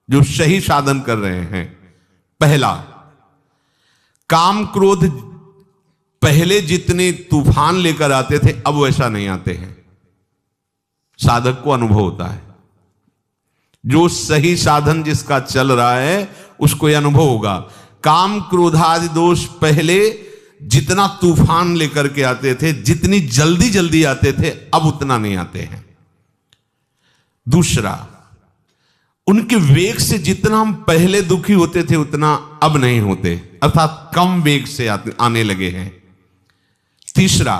जो सही साधन कर रहे हैं। पहला, काम क्रोध पहले जितने तूफान लेकर आते थे अब वैसा नहीं आते हैं। साधक को अनुभव होता है, जो सही साधन जिसका चल रहा है उसको यह अनुभव होगा। काम क्रोधादि दोष पहले जितना तूफान लेकर के आते थे, जितनी जल्दी जल्दी आते थे, अब उतना नहीं आते हैं। दूसरा, उनके वेग से जितना हम पहले दुखी होते थे उतना अब नहीं होते, अर्थात कम वेग से आने लगे हैं। तीसरा,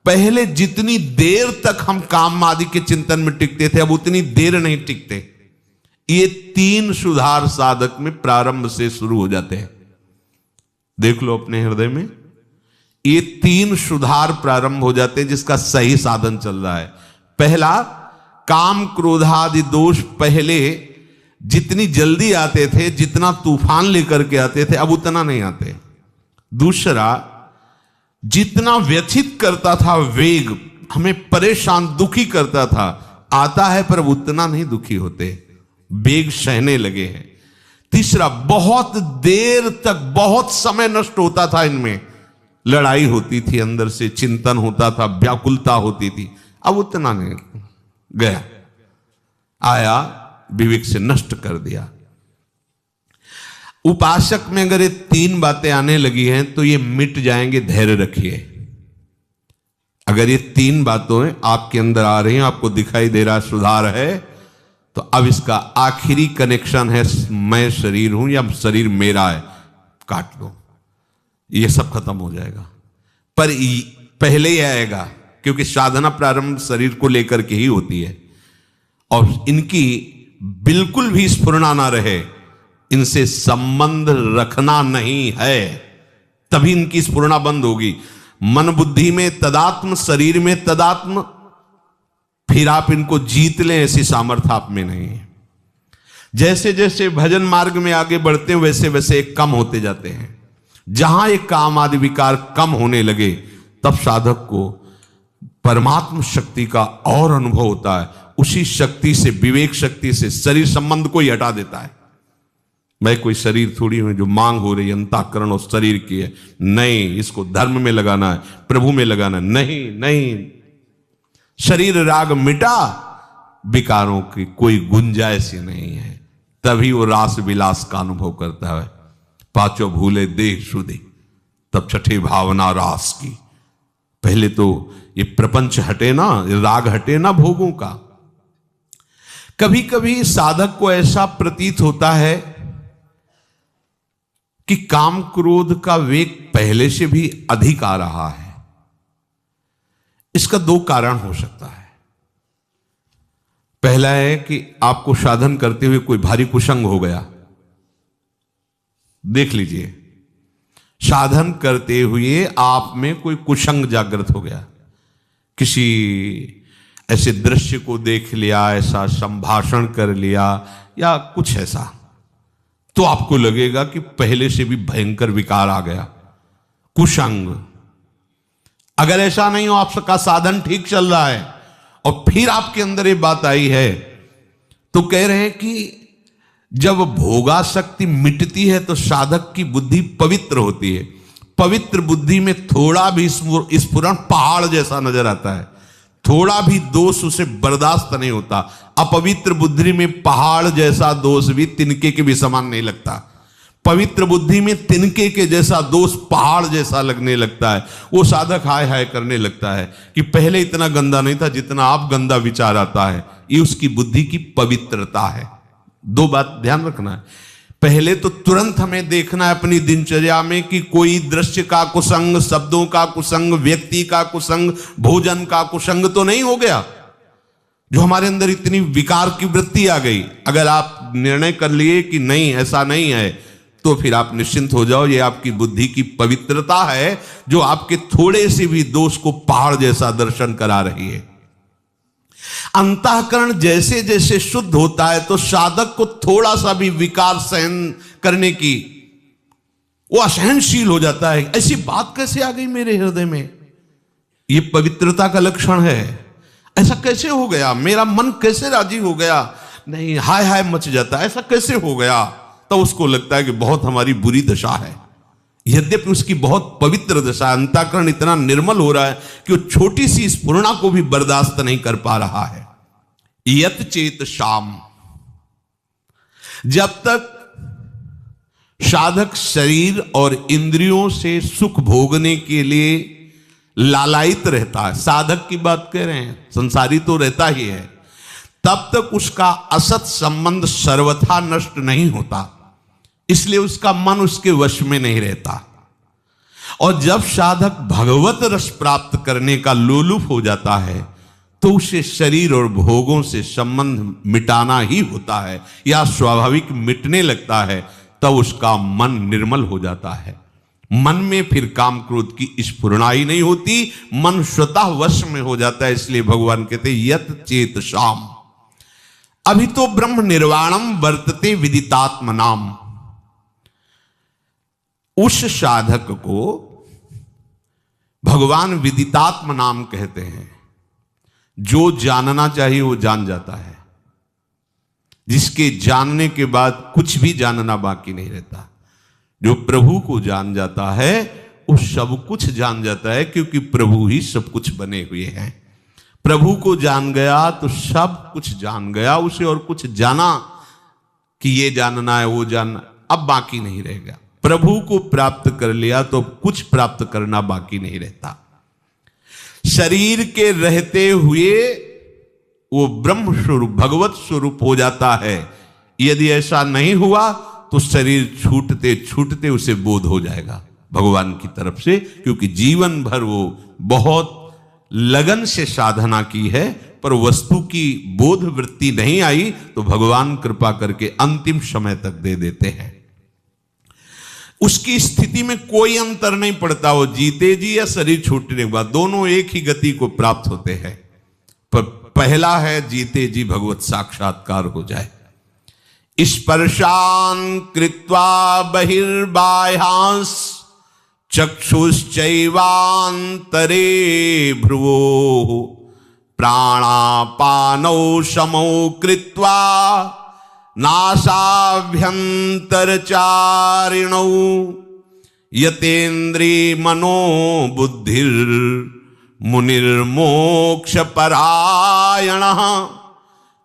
पहले जितनी देर तक हम काम आदि के चिंतन में टिकते थे अब उतनी देर नहीं टिकते। ये तीन सुधार साधक में प्रारंभ से शुरू हो जाते हैं। देख लो अपने हृदय में, ये तीन सुधार प्रारंभ हो जाते हैं जिसका सही साधन चल रहा है। पहला, काम क्रोधादि दोष पहले जितनी जल्दी आते थे, जितना तूफान लेकर के आते थे, अब उतना नहीं आते। दूसरा, जितना व्यथित करता था वेग, हमें परेशान दुखी करता था, आता है पर उतना नहीं दुखी होते, वेग सहने लगे हैं। तीसरा, बहुत देर तक बहुत समय नष्ट होता था, इनमें लड़ाई होती थी, अंदर से चिंतन होता था, व्याकुलता होती थी, अब उतना नहीं, गया आया विवेक से नष्ट कर दिया। उपासक में अगर ये तीन बातें आने लगी हैं तो ये मिट जाएंगे, धैर्य रखिए। अगर ये तीन बातें आपके अंदर आ रही हैं, आपको दिखाई दे रहा सुधार है, तो अब इसका आखिरी कनेक्शन है मैं शरीर हूं या शरीर मेरा है, काट दो, ये सब खत्म हो जाएगा। पर पहले ही आएगा, क्योंकि साधना प्रारंभ शरीर को लेकर के ही होती है, और इनकी बिल्कुल भी स्फुरना ना रहे, इनसे संबंध रखना नहीं है, तभी इनकी स्फुरना बंद होगी। मन बुद्धि में तदात्म, शरीर में तदात्म, फिर आप इनको जीत लें ऐसी सामर्थ्य आप में नहीं है। जैसे जैसे भजन मार्ग में आगे बढ़ते हैं वैसे वैसे कम होते जाते हैं। जहां एक काम आदि विकार कम होने लगे तब साधक को परमात्म शक्ति का और अनुभव होता है। उसी शक्ति से, विवेक शक्ति से शरीर संबंध को ही हटा देता है। मैं कोई शरीर थोड़ी हूं जो मांग हो रही है अंतःकरण और शरीर की है, नहीं, इसको धर्म में लगाना है, प्रभु में लगाना है, नहीं नहीं, शरीर राग मिटा, विकारों की कोई गुंजाइश ही नहीं है, तभी वो रास विलास का अनुभव करता है। पांचों भूले देह सुधि, तब छठे भावना रास की। पहले तो ये प्रपंच हटे ना, राग हटे ना भोगों का। कभी कभी साधक को ऐसा प्रतीत होता है कि काम क्रोध का वेग पहले से भी अधिक आ रहा है। इसका दो कारण हो सकता है। पहला है कि आपको साधन करते हुए कोई भारी कुसंग हो गया। देख लीजिए, साधन करते हुए आप में कोई कुसंग जागृत हो गया, किसी ऐसे दृश्य को देख लिया, ऐसा संभाषण कर लिया या कुछ ऐसा, तो आपको लगेगा कि पहले से भी भयंकर विकार आ गया, कुसंग। अगर ऐसा नहीं हो, आपका साधन ठीक चल रहा है और फिर आपके अंदर ये बात आई है, तो कह रहे हैं कि जब भोगासक्ति मिटती है तो साधक की बुद्धि पवित्र होती है। पवित्र बुद्धि में थोड़ा भी स्फुरण पहाड़ जैसा नजर आता है, थोड़ा भी दोष उसे बर्दाश्त नहीं होता। अपवित्र बुद्धि में पहाड़ जैसा दोष भी तिनके के भी समान नहीं लगता, पवित्र बुद्धि में तिनके के जैसा दोष पहाड़ जैसा लगने लगता है। वो साधक हाय हाय करने लगता है कि पहले इतना गंदा नहीं था जितना आप गंदा विचार आता है। ये उसकी बुद्धि की पवित्रता है। दो बात ध्यान रखना है, पहले तो तुरंत हमें देखना है अपनी दिनचर्या में कि कोई दृश्य का कुसंग, शब्दों का कुसंग, व्यक्ति का कुसंग, भोजन का कुसंग तो नहीं हो गया जो हमारे अंदर इतनी विकार की वृत्ति आ गई। अगर आप निर्णय कर लिए कि नहीं ऐसा नहीं है, तो फिर आप निश्चिंत हो जाओ, ये आपकी बुद्धि की पवित्रता है जो आपके थोड़े से भी दोष को पहाड़ जैसा दर्शन करा रही है। अंतःकरण जैसे जैसे शुद्ध होता है तो साधक को थोड़ा सा भी विकार सहन करने की वो असहनशील हो जाता है। ऐसी बात कैसे आ गई मेरे हृदय में? ये पवित्रता का लक्षण है। ऐसा कैसे हो गया? मेरा मन कैसे राजी हो गया? नहीं, हाय हाय मच जाता है, ऐसा कैसे हो गया। तो उसको लगता है कि बहुत हमारी बुरी दशा है, यद्यपि उसकी बहुत पवित्र दशा, अंतःकरण इतना निर्मल हो रहा है कि वो छोटी सी स्फुरणा को भी बर्दाश्त नहीं कर पा रहा है। यत चेत शाम, जब तक साधक शरीर और इंद्रियों से सुख भोगने के लिए लालायित रहता है, साधक की बात कह रहे हैं, संसारी तो रहता ही है, तब तक उसका असत संबंध सर्वथा नष्ट नहीं होता, इसलिए उसका मन उसके वश में नहीं रहता। और जब साधक भगवत रस प्राप्त करने का लोलुप हो जाता है तो उसे शरीर और भोगों से संबंध मिटाना ही होता है, या स्वाभाविक मिटने लगता है, तब उसका मन निर्मल हो जाता है। मन में फिर काम क्रोध की स्फुरणा ही नहीं होती, मन स्वतः वश में हो जाता है। इसलिए भगवान कहते यत चेत शाम, अभी तो ब्रह्म निर्वाणम वर्तते विदितात्मनाम। उस साधक को भगवान विदितात्म नाम कहते हैं, जो जानना चाहिए वो जान जाता है, जिसके जानने के बाद कुछ भी जानना बाकी नहीं रहता। जो प्रभु को जान जाता है वो सब कुछ जान जाता है, क्योंकि प्रभु ही सब कुछ बने हुए हैं। प्रभु को जान गया तो सब कुछ जान गया, उसे और कुछ जाना कि ये जानना है वो जानना अब बाकी नहीं रहेगा। प्रभु को प्राप्त कर लिया तो कुछ प्राप्त करना बाकी नहीं रहता। शरीर के रहते हुए वो ब्रह्म स्वरूप भगवत स्वरूप हो जाता है। यदि ऐसा नहीं हुआ तो शरीर छूटते छूटते उसे बोध हो जाएगा भगवान की तरफ से, क्योंकि जीवन भर वो बहुत लगन से साधना की है, पर वस्तु की बोध वृत्ति नहीं आई तो भगवान कृपा करके अंतिम समय तक दे देते हैं। उसकी स्थिति में कोई अंतर नहीं पड़ता, वो जीते जी या शरीर छूटने के बाद, दोनों एक ही गति को प्राप्त होते हैं। पर पहला है जीते जी भगवत साक्षात्कार हो जाए। स्पर्शान कृत्वा बहिर्बाह्यांस चक्षुश्चैवांतरे भ्रुवो प्राणापानौ समौ कृत्वा नासाभ्यंतरचारिणौ यतेन्द्रिय मनो बुद्धिर मुनिर्मोक्षपरायणः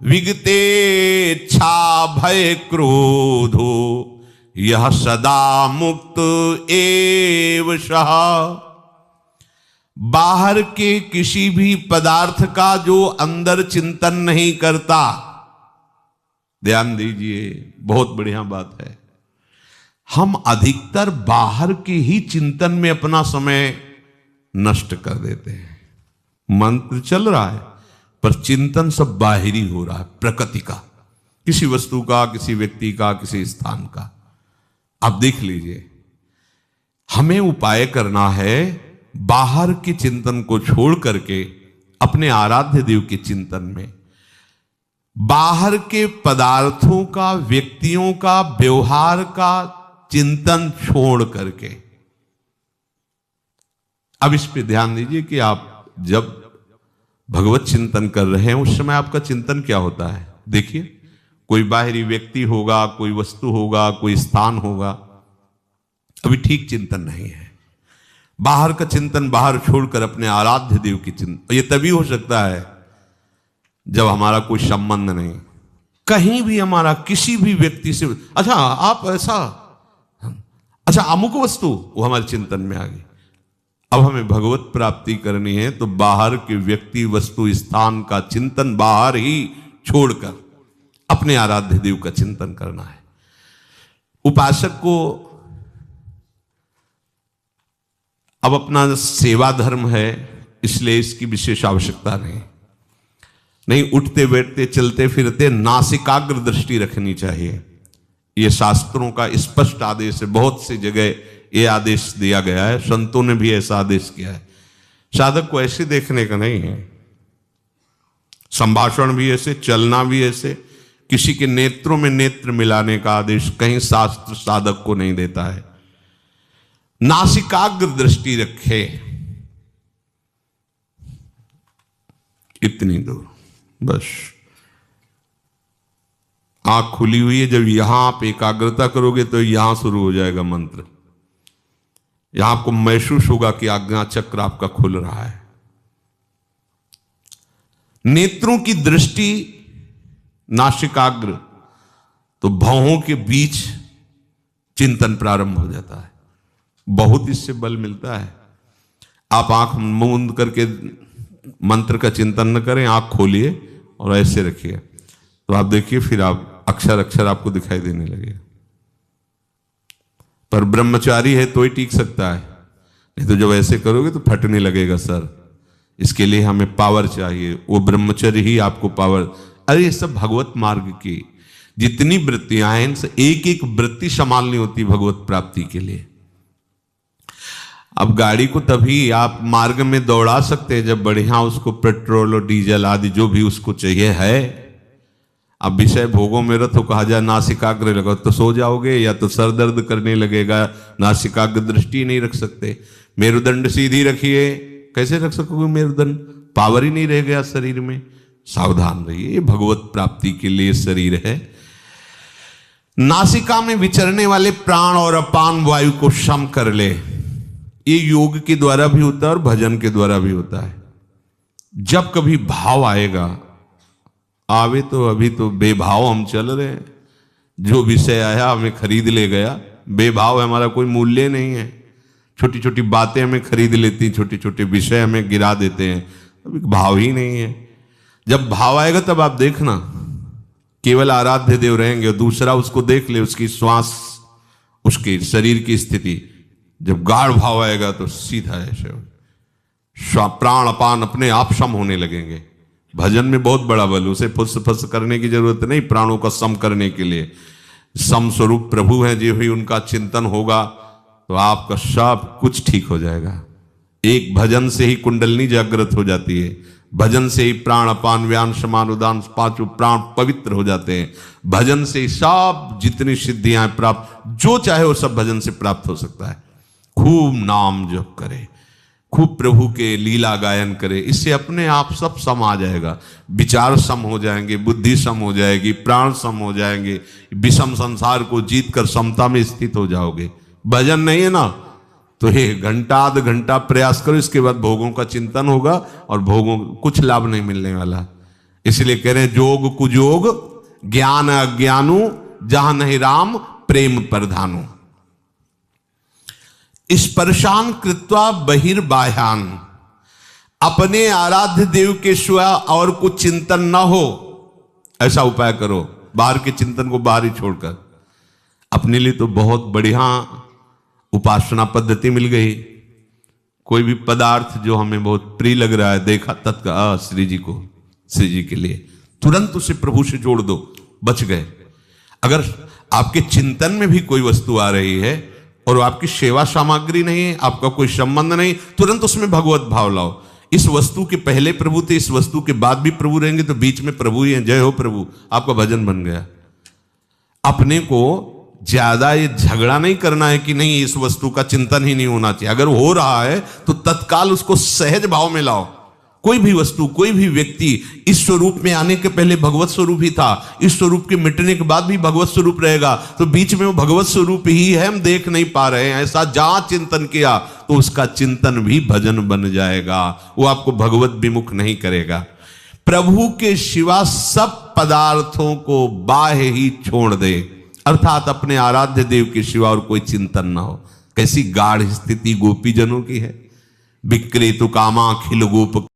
विगतेच्छा भय क्रोधो यह सदा मुक्त एव सः। बाहर के किसी भी पदार्थ का जो अंदर चिंतन नहीं करता, ध्यान दीजिए बहुत बढ़िया बात है, हम अधिकतर बाहर के ही चिंतन में अपना समय नष्ट कर देते हैं। मंत्र चल रहा है पर चिंतन सब बाहरी हो रहा है, प्रकृति का, किसी वस्तु का, किसी व्यक्ति का, किसी स्थान का। आप देख लीजिए, हमें उपाय करना है बाहर के चिंतन को छोड़ करके अपने आराध्य देव के चिंतन में, बाहर के पदार्थों का, व्यक्तियों का, व्यवहार का चिंतन छोड़ करके। अब इस पे ध्यान दीजिए कि आप जब भगवत चिंतन कर रहे हैं उस समय आपका चिंतन क्या होता है। देखिए, कोई बाहरी व्यक्ति होगा, कोई वस्तु होगा, कोई स्थान होगा, अभी ठीक चिंतन नहीं है। बाहर का चिंतन बाहर छोड़कर अपने आराध्य देव की चिंतन, ये तभी हो सकता है जब हमारा कोई संबंध नहीं, कहीं भी हमारा किसी भी व्यक्ति से, अच्छा आप ऐसा, अच्छा अमुक वस्तु, वो हमारे चिंतन में आ गई। अब हमें भगवत प्राप्ति करनी है तो बाहर के व्यक्ति, वस्तु, स्थान का चिंतन बाहर ही छोड़कर अपने आराध्य देव का चिंतन करना है। उपासक को अब अपना सेवा धर्म है, इसलिए इसकी विशेष आवश्यकता नहीं, उठते बैठते चलते फिरते नासिकाग्र दृष्टि रखनी चाहिए। यह शास्त्रों का स्पष्ट आदेश है, बहुत सी जगह यह आदेश दिया गया है, संतों ने भी ऐसा आदेश किया है। साधक को ऐसे देखने का नहीं है, संभाषण भी ऐसे, चलना भी ऐसे, किसी के नेत्रों में नेत्र मिलाने का आदेश कहीं शास्त्र साधक को नहीं देता है। नासिकाग्र दृष्टि रखे, इतनी दूर बस। आंख खुली हुई है, जब यहां आप एकाग्रता करोगे तो यहां शुरू हो जाएगा मंत्र। यहां आपको महसूस होगा कि आज्ञा चक्र आपका खुल रहा है। नेत्रों की दृष्टि नासिकाग्र, तो भौहों के बीच चिंतन प्रारंभ हो जाता है। बहुत इससे बल मिलता है। आप आंख मूंद करके मंत्र का चिंतन न करें, आंख खोलिए और ऐसे रखिए, तो आप देखिए फिर आप अक्षर अक्षर आपको दिखाई देने लगेगा। पर ब्रह्मचारी है तो ही टीक सकता है, नहीं तो जब ऐसे करोगे तो फटने लगेगा सर। इसके लिए हमें पावर चाहिए, वो ब्रह्मचर्य ही आपको पावर। अरे ये सब भगवत मार्ग की जितनी वृत्तियां हैं, इनसे एक एक वृत्ति संभालनी होती भगवत प्राप्ति के लिए। अब गाड़ी को तभी आप मार्ग में दौड़ा सकते हैं जब बढ़िया उसको पेट्रोल और डीजल आदि जो भी उसको चाहिए है। अब विषय भोगों में रथ हो, कहा जाए नासिकाग्र लगाओ तो सो जाओगे, या तो सर दर्द करने लगेगा, नासिकाग्र दृष्टि नहीं रख सकते। मेरुदंड सीधी रखिए, कैसे रख सकोगे मेरुदंड, पावर ही नहीं रह गया शरीर में। सावधान रहिए, भगवत प्राप्ति के लिए शरीर है। नासिका में विचरने वाले प्राण और अपान वायु को सम कर ले, ये योग के द्वारा भी होता है और भजन के द्वारा भी होता है। जब कभी भाव आएगा, आवे तो अभी तो बेभाव हम चल रहे हैं, जो विषय आया हमें खरीद ले गया, बेभाव है, हमारा कोई मूल्य नहीं है। छोटी छोटी बातें हमें खरीद लेती, छोटे छोटे विषय हमें गिरा देते हैं, अभी भाव ही नहीं है। जब भाव आएगा तब आप देखना, केवल आराध्य देव रहेंगे और दूसरा उसको देख ले, उसकी श्वास, उसके शरीर की स्थिति। जब गाढ़ भाव आएगा तो सीधा ऐसे प्राण अपान अपने आप सम होने लगेंगे। भजन में बहुत बड़ा बल, उसे फुस फुस करने की जरूरत नहीं, प्राणों का सम करने के लिए। सम स्वरूप प्रभु हैं, जो ही उनका चिंतन होगा तो आपका सब कुछ ठीक हो जाएगा। एक भजन से ही कुंडलनी जागृत हो जाती है, भजन से ही प्राण अपान व्यान समान उदान पांचों प्राण पवित्र हो जाते हैं। भजन से ही सब जितनी सिद्धियां प्राप्त, जो चाहे वो सब भजन से प्राप्त हो सकता है। खूब नाम जप करे, खूब प्रभु के लीला गायन करे, इससे अपने आप सब सम आ जाएगा। विचार सम हो जाएंगे, बुद्धि सम हो जाएगी, प्राण सम हो जाएंगे, विषम संसार को जीत कर समता में स्थित हो जाओगे। भजन नहीं है ना, तो ये घंटा आध घंटा प्रयास करो, इसके बाद भोगों का चिंतन होगा और भोगों कुछ लाभ नहीं मिलने वाला। इसलिए कह रहे हैं जोग कुजोग ज्ञान अज्ञानु, जहां नहीं राम प्रेम प्रधानु। स्पर्शान कृत्वा बहिर्बाह्यान, अपने आराध्य देव के सिवा और कुछ चिंतन ना हो, ऐसा उपाय करो। बाहर के चिंतन को बाहर ही छोड़कर अपने लिए तो बहुत बढ़िया उपासना पद्धति मिल गई। कोई भी पदार्थ जो हमें बहुत प्रिय लग रहा है, देखा तत्काल श्री जी को, श्री जी के लिए तुरंत उसे प्रभु से जोड़ दो, बच गए। अगर आपके चिंतन में भी कोई वस्तु आ रही है और आपकी सेवा सामग्री नहीं है, आपका कोई संबंध नहीं, तुरंत उसमें भगवत भाव लाओ। इस वस्तु के पहले प्रभु थे, इस वस्तु के बाद भी प्रभु रहेंगे, तो बीच में प्रभु ही है। जय हो प्रभु, आपका भजन बन गया। अपने को ज्यादा ये झगड़ा नहीं करना है कि नहीं इस वस्तु का चिंतन ही नहीं होना चाहिए। अगर हो रहा है तो तत्काल उसको सहज भाव में लाओ। कोई भी वस्तु, कोई भी व्यक्ति इस स्वरूप में आने के पहले भगवत स्वरूप ही था, इस स्वरूप के मिटने के बाद भी भगवत स्वरूप रहेगा, तो बीच में वो भगवत स्वरूप ही है, हम देख नहीं पा रहे हैं। ऐसा जहां चिंतन किया तो उसका चिंतन भी भजन बन जाएगा, वो आपको भगवत विमुख नहीं करेगा। प्रभु के सिवा सब पदार्थों को बाह्य ही छोड़ दे, अर्थात अपने आराध्य देव के सिवा और कोई चिंतन ना हो। कैसी गाढ़ स्थिति गोपी जनों की है। विक्रेतु कामा खिल गोप